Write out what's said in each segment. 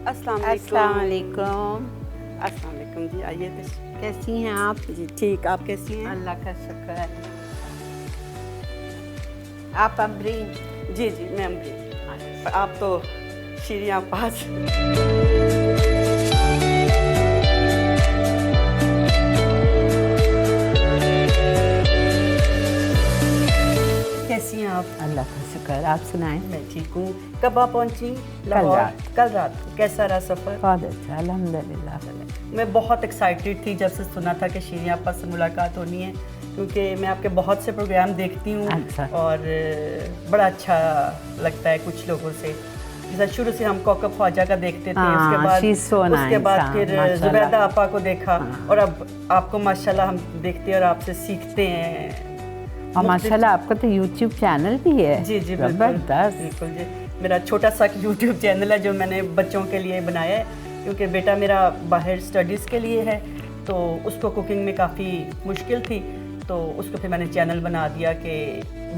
अस्सलाम वालेकुम। वालेकुम जी, आइए। कैसी हैं आप? जी ठीक, आप कैसी हैं? अल्लाह का शुक्र है। आप अमरीन? जी जी, मैं अमरीन। आप तो शीरियाँ पास। कैसी हैं आप? अल्लाह का शुक्र, आप सुनाएं। मैं ठीक हूँ। कब आप पहुँची? कल रात। कैसा रहा सफ़र? बहुत अच्छा, अल्हम्दुलिल्लाह। मैं बहुत एक्साइटेड थी जब से सुना था कि शीरियाँ आपस से मुलाकात होनी है, क्योंकि मैं आपके बहुत से प्रोग्राम देखती हूँ। अच्छा। और बड़ा अच्छा लगता है कुछ लोगों से। जैसे शुरू से हम कौकब ख्वाजा का देखते थे, उसके बाद फिर जुबैदा आपा को देखा। और अब आपको माशाल्लाह हम देखते हैं और आपसे सीखते हैं। और माशाल्लाह आपका तो यूट्यूब चैनल भी है। जी जी, बिल्कुल जी। मेरा छोटा सा यूट्यूब चैनल है जो मैंने बच्चों के लिए बनाया है, क्योंकि बेटा मेरा बाहर स्टडीज़ के लिए है, तो उसको कुकिंग में काफ़ी मुश्किल थी। तो उसको फिर मैंने चैनल बना दिया कि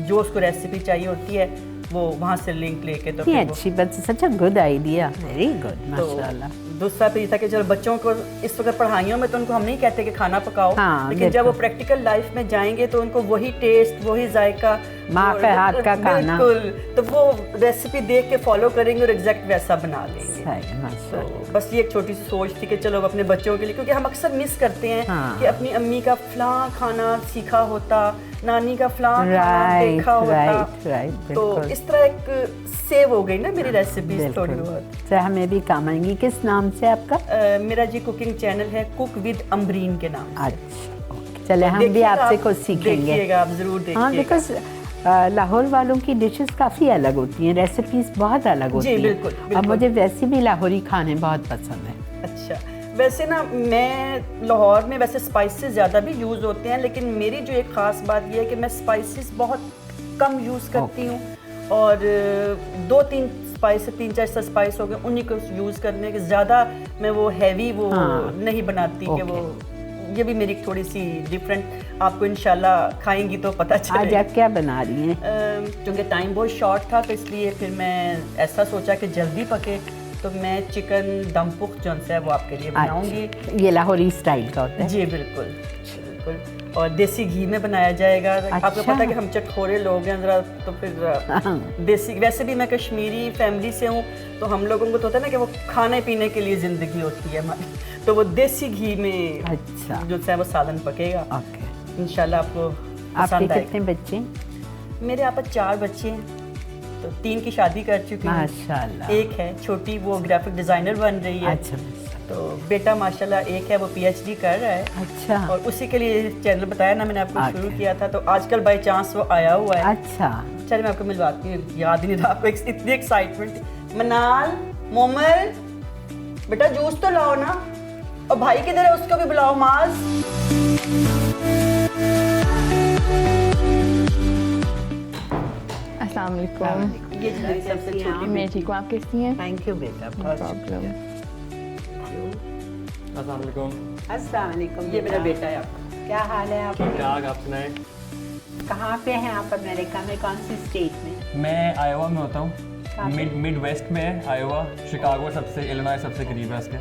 जो उसको रेसिपी चाहिए होती है वो वहाँ से लिंक लेके। तो अच्छी बात, such a good idea, very good, माशाल्लाह। दूसरा फिर था कि चलो बच्चों को इस वक्त पढ़ाइयों में तो उनको हम नहीं कहते कि खाना पकाओ, लेकिन जब वो प्रैक्टिकल लाइफ में जाएंगे तो उनको वही टेस्ट, वही जायका, माँ के हाथ का खाना, बिल्कुल, तो वो रेसिपी देख के फॉलो करेंगे और एग्जैक्ट वैसा बना लेंगे। तो बस ये एक छोटी सी सोच थी कि चलो अपने बच्चों के लिए, क्योंकि हम अक्सर मिस करते हैं कि अपनी अम्मी का फलां खाना सीखा होता, नानी का फलां खाना देखा होता। तो इस तरह एक सेव हो गई ना मेरी रेसिपीज थोड़ी बहुत। हमें भी काम आएंगी। किस नाम से आपका? मेरा जी कुकिंग चैनल है कुक विद अमरीन के नाम से। अच्छा, चले हम भी आपसे कुछ सीखेंगे। देखिएगा, आप जरूर देखिएगा। हाँ, बिकॉज लाहौर वालों की डिशेस काफ़ी अलग होती हैं, रेसिपीज बहुत अलग होती हैं। जी बिल्कुल। अब मुझे वैसे भी लाहौरी खाने बहुत पसंद है। अच्छा, वैसे ना मैं लाहौर में वैसे स्पाइसेस ज़्यादा भी यूज़ होते हैं, लेकिन मेरी जो एक ख़ास बात यह है कि मैं स्पाइसेस बहुत कम यूज़ करती हूँ। और 2-3 स्पाइस, 3-4 स्पाइस हो गए, उन्हीं को यूज़ करने के, ज़्यादा मैं वो हैवी वो नहीं बनाती। कि वो ये भी मेरी थोड़ी सी डिफरेंट, आपको इंशाल्लाह खाएंगी तो पता चलेगा। आज आप क्या बना रही हैं? क्योंकि टाइम बहुत शॉर्ट था तो इसलिए फिर मैं ऐसा सोचा कि जल्दी पके, तो मैं चिकन दम पुख्त जो है वो आपके लिए बनाऊंगी। ये लाहौरी स्टाइल का होता है? जी बिल्कुल बिल्कुल, और देसी घी में बनाया जाएगा। आपको पता है कि हम चटखोरे लोग हैं ज़रा, तो फिर देसी, वैसे भी मैं कश्मीरी फैमिली से हूँ, तो हम लोगों को तो होता है ना कि वो खाने पीने के लिए ज़िंदगी होती है हमारी, तो वो देसी घी में जो है वो सालन पकेगा। इंशाल्लाह आपको पसंद आएगा। कितने बच्चे? मेरे यहाँ पर 4 बच्चे हैं, तो 3 की शादी कर चुकी हूँ, माशाल्लाह। एक है छोटी, वो ग्राफिक डिज़ाइनर बन रही है। अच्छा। तो बेटा माशाल्लाह एक है, वो PhD कर रहा है। अच्छा। और उसी के लिए चैनल बताया ना मैंने आपको, शुरू किया था, तो आजकल बाई चांस वो आया हुआ है। अच्छा, चलिए मैं आपको मिलवाती हूँ, याद ही नहीं था आपको, इतनी एक्साइटमेंट। मनाल, मोमल, बेटा जूस तो लाओ ना, और भाई किधर है, उसको भी बुलाओ। माज, अस्सलाम वालेकुम। ये मेरी सबसे छोटी। मैं ठीक हूँ, आप कैसी हैं? थैंक यू बेटा। अस्सलाम वालेकुम। अस्सलाम वालेकुम। ये मेरा बेटा है। आपका क्या हाल है? आप ठीक ठाक, आप सुनाएं। कहाँ पे हैं आप? अमेरिका में कौन सी स्टेट में? मैं आयोवा में होता हूँ, मिड वेस्ट में है आयोवा। शिकागो सबसे, इलिनॉय सबसे करीब है उसके।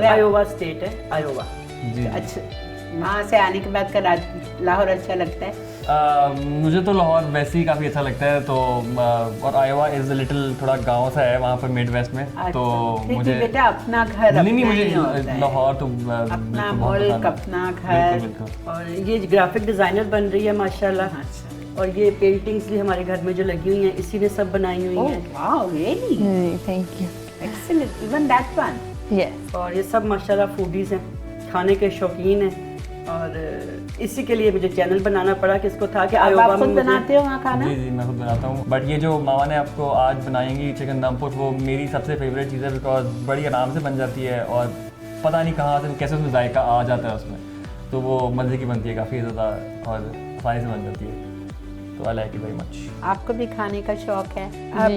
आयोवा स्टेट है, आयोवा जी। अच्छा, वहाँ से आने के बाद का लाहौर अच्छा लगता है? मुझे तो लाहौर वैसे ही काफ़ी अच्छा लगता है। तो और आयोवा इज़ लिटिल, थोड़ा गांव सा है वहाँ पर मिड वेस्ट में। तो मुझे बेटा अपना घर, नहीं मुझे लाहौर तो अपना मुल्क, अपना घर। और ये ग्राफिक डिज़ाइनर बन रही है माशाल्लाह, और ये पेंटिंग्स भी हमारे घर में जो लगी हुई हैं इसी ने सब बनाई हुई हैं। Wow, really? Thank you. Excellent, even that one? Yes. और ये सब माशाल्लाह फूडीज़ हैं, खाने के शौकीन हैं, और इसी के लिए मुझे चैनल बनाना पड़ा कि इसको था कि आप खुद बनाते हो वहाँ खाना? जी जी, मैं खुद बनाता हूँ। बट ये जो मामा ने आपको आज बनाएंगी चिकन दम पुख्त, वो मेरी सबसे फेवरेट चीज़ है, बिकॉज बड़ी आराम से बन जाती है और पता नहीं कहाँ से कैसे उसमें जायका आ जाता है उसमें, तो वो मज़े की बनती है काफ़ी ज़्यादा और आसानी से बन जाती है। तो I like it very much. आपको भी खाने का शौक है?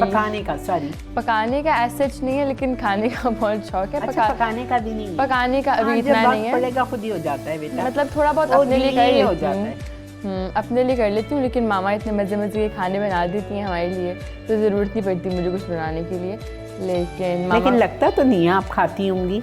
पकाने का, सॉरी, पकाने का ऐसा नहीं है, लेकिन खाने का बहुत शौक है। अच्छा, पकाने का भी नहीं है? पकाने का अभी इतना नहीं है, पड़ेगा खुद ही हो जाता है बेटा, मतलब थोड़ा बहुत अपने लिए कर हो जाता है। अपने लिए कर लेती हूँ, लेकिन मामा इतने मज़े मज़े के खाने बना देती हैं हमारे लिए, तो ज़रूरत नहीं पड़ती मुझे कुछ बनाने के लिए। लेकिन लेकिन लगता तो नहीं है आप खाती होंगी।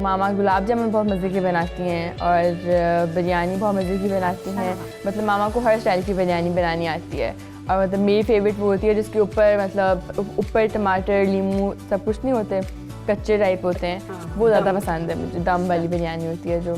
मामा गुलाब जामुन बहुत मज़े के बनाती हैं और बिरयानी बहुत मज़े की बनाती हैं। मतलब मामा को हर स्टाइल की बिरयानी बनानी आती है और मतलब मेरी फेवरेट वो होती है जिसके ऊपर मतलब ऊपर टमाटर नींबू सब कुछ नहीं होते, कच्चे टाइप होते हैं, वो ज़्यादा पसंद है मुझे। दम वाली बिरयानी होती है जो।